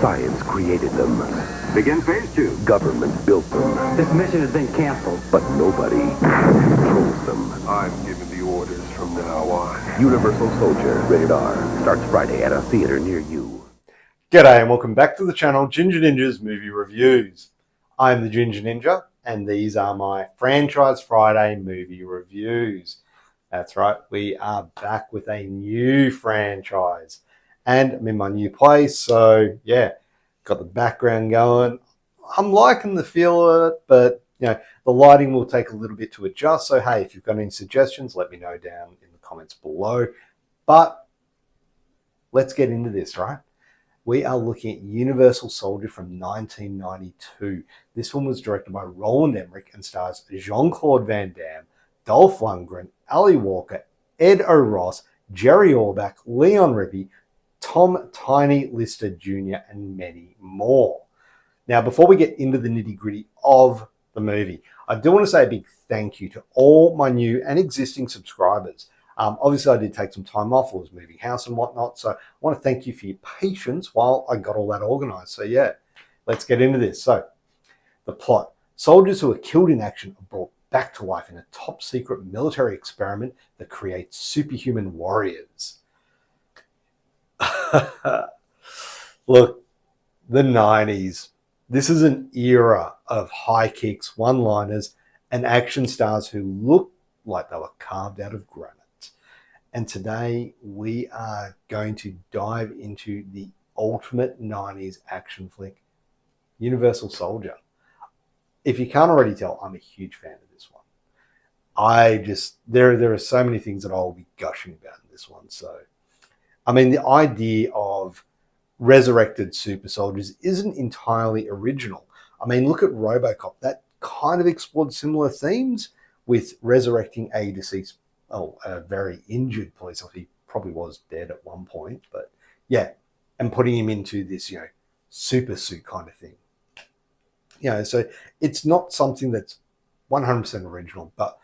Science created them. Begin phase 2. Government built them. This mission has been canceled. But nobody controls them. I'm giving the orders from now on. Universal Soldier, rated R. Starts Friday at a theater near you. G'day and welcome back to the channel Ginger Ninja's Movie Reviews. I'm the Ginger Ninja and these are my Franchise Friday movie reviews. That's right, we are back with a new franchise. And I'm in my new place, so yeah, got the background going. I'm liking the feel of it, but you know, the lighting will take a little bit to adjust. So hey, if you've got any suggestions, let me know down in the comments below. But let's get into this, right? We are looking at Universal Soldier from 1992. This one was directed by Roland Emmerich and stars Jean-Claude Van Damme, Allywalker, Ed O'Ross, Jerry Orbach, Leon Rippy, Tom Tiny Lister Jr., and many more. Now, before we get into the nitty-gritty of the movie, I do want to say a big thank you to all my new and existing subscribers. Obviously, I did take some time off. I was moving house and whatnot, so I want to thank you for your patience while I got all that organized. So yeah, let's get into this. So, the plot. Soldiers who are killed in action are brought back to life in a top-secret military experiment that creates superhuman warriors. Look, the 90s. This is an era of high kicks, one-liners, and action stars who look like they were carved out of granite. And today we are going to dive into the ultimate 90s action flick, Universal Soldier. If you can't already tell, I'm a huge fan of this one. There are so many things that I'll be gushing about in this one. So, I mean, the idea of resurrected super soldiers isn't entirely original. I mean, look at RoboCop. That kind of explored similar themes with resurrecting a deceased, a very injured police officer. He probably was dead at one point, but yeah, and putting him into this, you know, super suit kind of thing. You know, so it's not something that's 100% original, but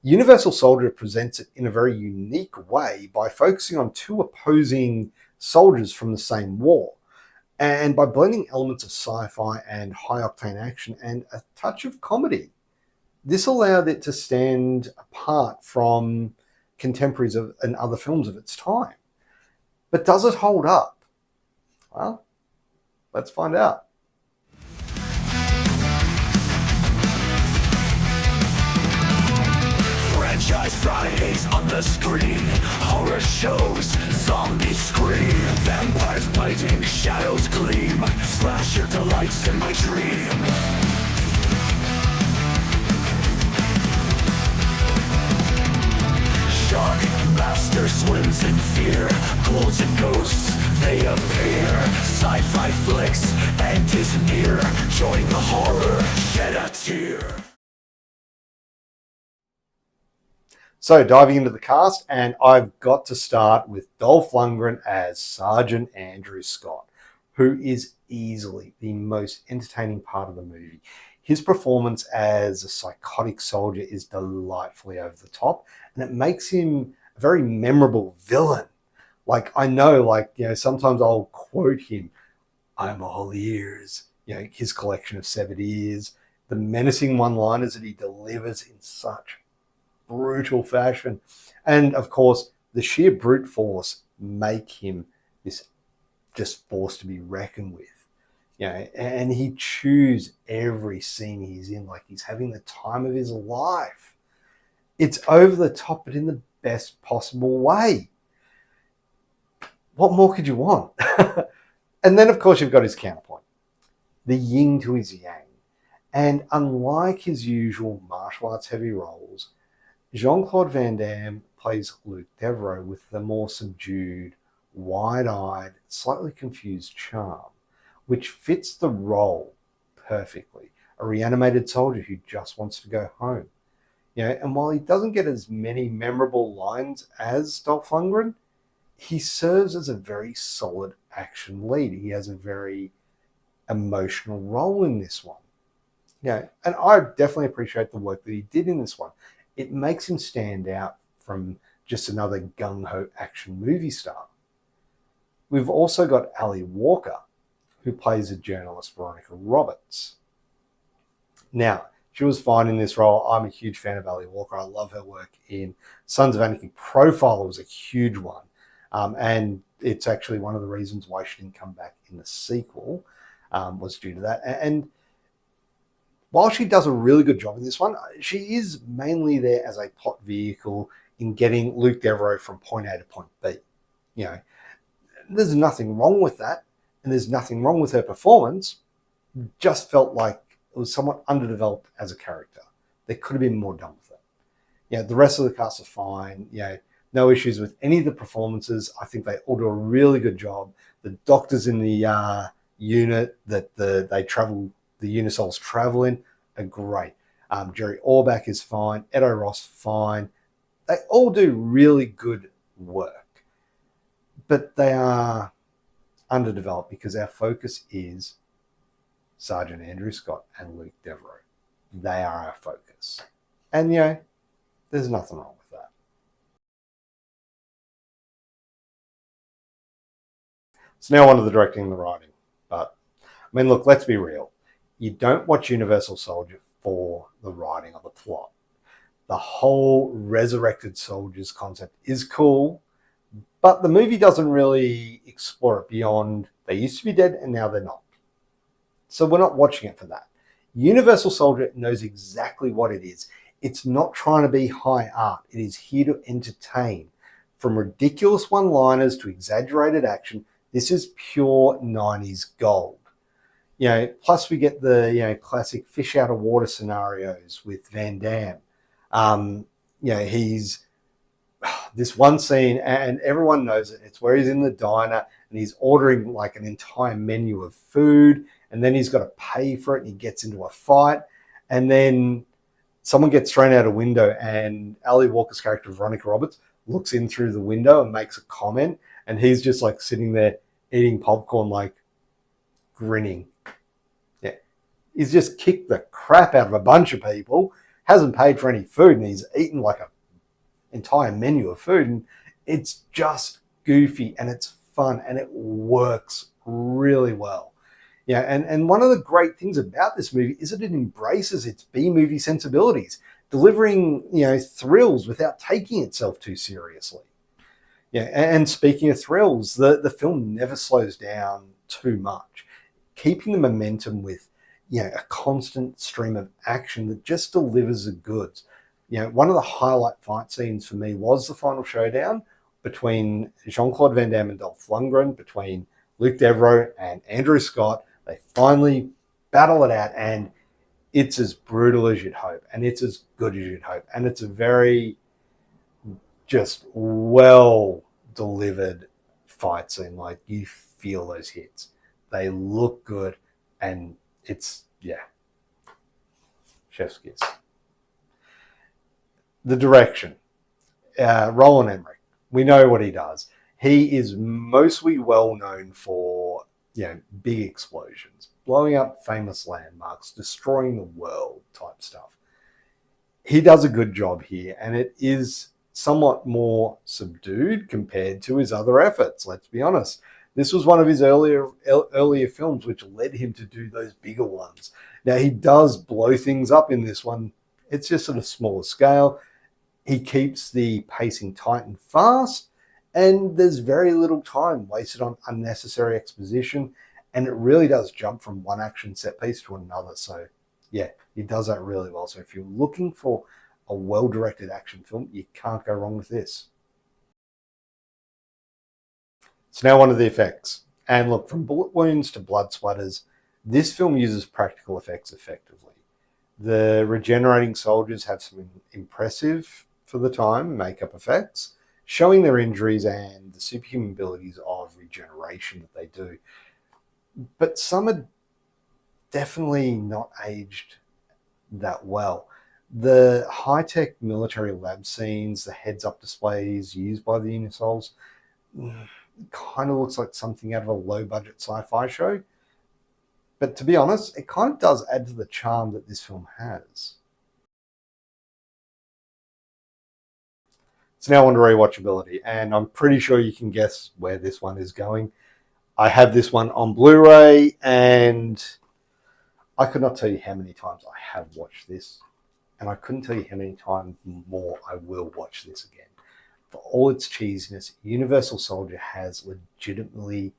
Universal Soldier presents it in a very unique way by focusing on two opposing soldiers from the same war, and by blending elements of sci-fi and high-octane action and a touch of comedy. This allowed it to stand apart from contemporaries and other films of its time. But does it hold up? Well, let's find out. Franchise Fridays on the screen, horror shows, zombies scream, vampires biting, shadows gleam, slasher delights in my dream. Shark master swims in fear, ghouls and ghosts, they appear, sci-fi flicks, end is near, join the horror, shed a tear. So diving into the cast, and I've got to start with Dolphlundgren as Sergeant Andrew Scott, who is easily the most entertaining part of the movie. His performance as a psychotic soldier is delightfully over the top, and it makes him a very memorable villain. Like, I know, like, you know, sometimes I'll quote him, "I'm all ears," you know, his collection of severed ears, the menacing one-liners that he delivers in such brutal fashion, and of course the sheer brute force make him this just force to be reckoned with, you know, and he chews every scene he's in like he's having the time of his life. It's over the top, but in the best possible way. What more could you want? And then of course you've got his counterpoint, the yin to his yang, and unlike his usual martial arts heavy roles, Jean-Claude Van Damme plays Luke Devereaux with the more subdued, wide-eyed, slightly confused charm, which fits the role perfectly. A reanimated soldier who just wants to go home. You know, and while he doesn't get as many memorable lines as Dolphlundgren, he serves as a very solid action lead. He has a very emotional role in this one. Yeah, and I definitely appreciate the work that he did in this one. It makes him stand out from just another gung-ho action movie star. We've also got Allywalker, who plays the journalist Veronica Roberts. Now, she was fine in this role. I'm a huge fan of Allywalker. I love her work in Sons of Anarchy. Profile was a huge one. And it's actually one of the reasons why she didn't come back in the sequel, was due to that. And while she does a really good job in this one, she is mainly there as a plot vehicle in getting Luke Devereaux from point A to point B. You know, there's nothing wrong with that, and there's nothing wrong with her performance. Just felt like it was somewhat underdeveloped as a character. There could have been more done with it. Yeah, the rest of the cast are fine. You know, no issues with any of the performances. I think they all do a really good job. The doctors in the unit that the unisols travel in are great. Jerry Orbach is fine. Edo Ross, fine. They all do really good work. But they are underdeveloped because our focus is Sergeant Andrew Scott and Luke Devereaux. They are our focus. And, you know, there's nothing wrong with that. So now on to the directing and the writing. But, I mean, look, let's be real. You don't watch Universal Soldier for the writing or the plot. The whole resurrected soldiers concept is cool, but the movie doesn't really explore it beyond they used to be dead and now they're not. So we're not watching it for that. Universal Soldier knows exactly what it is. It's not trying to be high art. It is here to entertain. From ridiculous one-liners to exaggerated action, this is pure 90s gold. You know, plus we get the, you know, classic fish out of water scenarios with Van Damme. You know, he's this one scene, and everyone knows it. It's where he's in the diner and he's ordering like an entire menu of food, and then he's got to pay for it, and he gets into a fight, and then someone gets thrown out a window, and Allywalker's character Veronica Roberts looks in through the window and makes a comment, and he's just like sitting there eating popcorn, like grinning. Yeah, he's just kicked the crap out of a bunch of people, hasn't paid for any food, and he's eaten like an entire menu of food, and it's just goofy and it's fun and it works really well. Yeah, and one of the great things about this movie is that it embraces its B-movie sensibilities, delivering, you know, thrills without taking itself too seriously. Yeah, and speaking of thrills, the film never slows down too much, keeping the momentum with, you know, a constant stream of action that just delivers the goods. You know, one of the highlight fight scenes for me was the final showdown between Jean-Claude Van Damme and dolphlundgren, between Luke Devereaux and Andrew Scott. They finally battle it out, and it's as brutal as you'd hope, and it's as good as you'd hope, and it's a very just well delivered fight scene. Like, you feel those hits. They look good, and it's, yeah, chef's kiss. The direction. Roland Emmerich. We know what he does. He is mostly well known for, you know, big explosions, blowing up famous landmarks, destroying the world type stuff. He does a good job here, and it is somewhat more subdued compared to his other efforts, let's be honest. This was one of his earlier films, which led him to do those bigger ones. Now, he does blow things up in this one. It's just at a smaller scale. He keeps the pacing tight and fast, and there's very little time wasted on unnecessary exposition, and it really does jump from one action set piece to another. So, yeah, he does that really well. So if you're looking for a well-directed action film, you can't go wrong with this. So now on to the effects. And look, from bullet wounds to blood splatters, this film uses practical effects effectively. The regenerating soldiers have some impressive, for the time, makeup effects, showing their injuries and the superhuman abilities of regeneration that they do. But some are definitely not aged that well. The high-tech military lab scenes, the heads-up displays used by the unisols, kind of looks like something out of a low-budget sci-fi show. But to be honest, it kind of does add to the charm that this film has. So now on to rewatchability, and I'm pretty sure you can guess where this one is going. I have this one on Blu-ray, and I could not tell you how many times I have watched this, and I couldn't tell you how many times more I will watch this again. For all its cheesiness, Universal Soldier has legitimately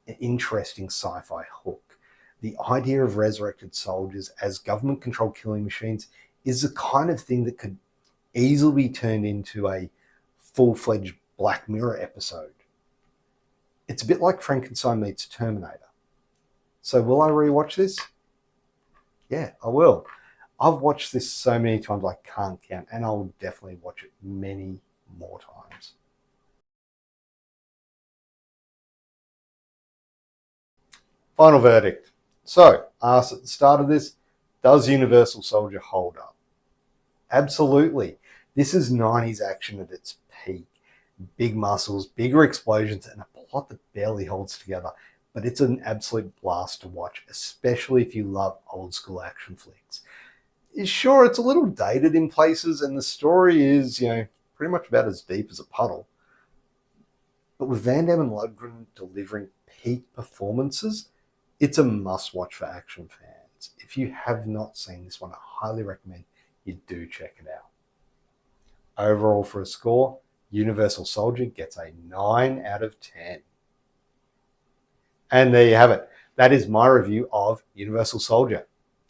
an interesting sci-fi hook. The idea of resurrected soldiers as government-controlled killing machines is the kind of thing that could easily be turned into a full-fledged Black Mirror episode. It's a bit like Frankenstein meets Terminator. So will I rewatch this? Yeah, I will. I've watched this so many times I can't count, and I'll definitely watch it many more times. Final verdict. So, asked at the start of this, does Universal Soldier hold up? Absolutely. This is 90s action at its peak. Big muscles, bigger explosions, and a plot that barely holds together. But it's an absolute blast to watch, especially if you love old school action flicks. Sure, it's a little dated in places, and the story is, pretty much about as deep as a puddle. But with Van Damme and Lundgren delivering peak performances, it's a must-watch for action fans. If you have not seen this one, I highly recommend you do check it out. Overall, for a score, Universal Soldier gets a 9 out of 10. And there you have it. That is my review of Universal Soldier.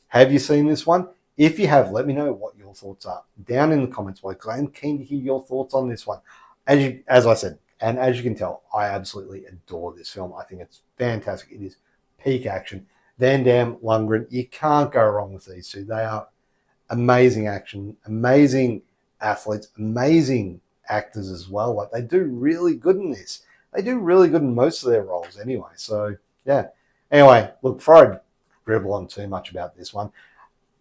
Have you seen this one? If you have, let me know what your thoughts are down in the comments below, because I'm keen to hear your thoughts on this one. As I said, and as you can tell, I absolutely adore this film. I think it's fantastic. It is peak action. Van Damme, Lundgren, you can't go wrong with these two. They are amazing action, amazing athletes, amazing actors as well. Like, they do really good in this. They do really good in most of their roles anyway. So, yeah. Anyway, look, before I dribble on too much about this one,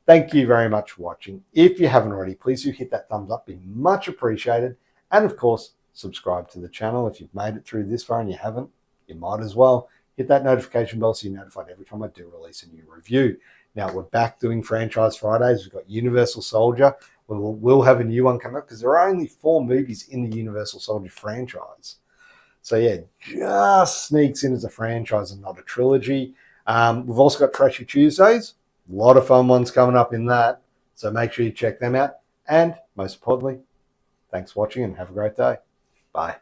thank you very much for watching. If you haven't already, please do hit that thumbs up. It'd be much appreciated. And, of course, subscribe to the channel. If you've made it through this far and you haven't, you might as well. Hit that notification bell so you're notified every time I do release a new review. Now, we're back doing Franchise Fridays. We've got Universal Soldier. We'll have a new one coming up because there are only 4 movies in the Universal Soldier franchise. So, yeah, just sneaks in as a franchise and not a trilogy. We've also got Trashy Tuesdays. A lot of fun ones coming up in that. So make sure you check them out. And most importantly, thanks for watching and have a great day. Bye.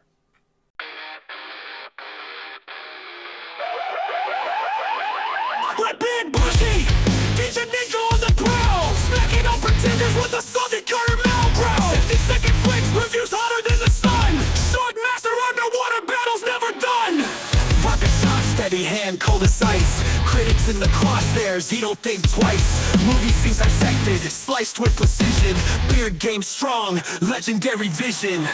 Like Big Bushy, teach a ninja on the prowl, smacking on pretenders with a Southern caramel growl. 50-second flicks, reviews hotter than the sun. Sword master underwater battles never done. Rocket shot, steady hand, cold as ice. Critics in the crosshairs, he don't think twice. Movie scenes dissected, sliced with precision. Beard game strong, legendary vision.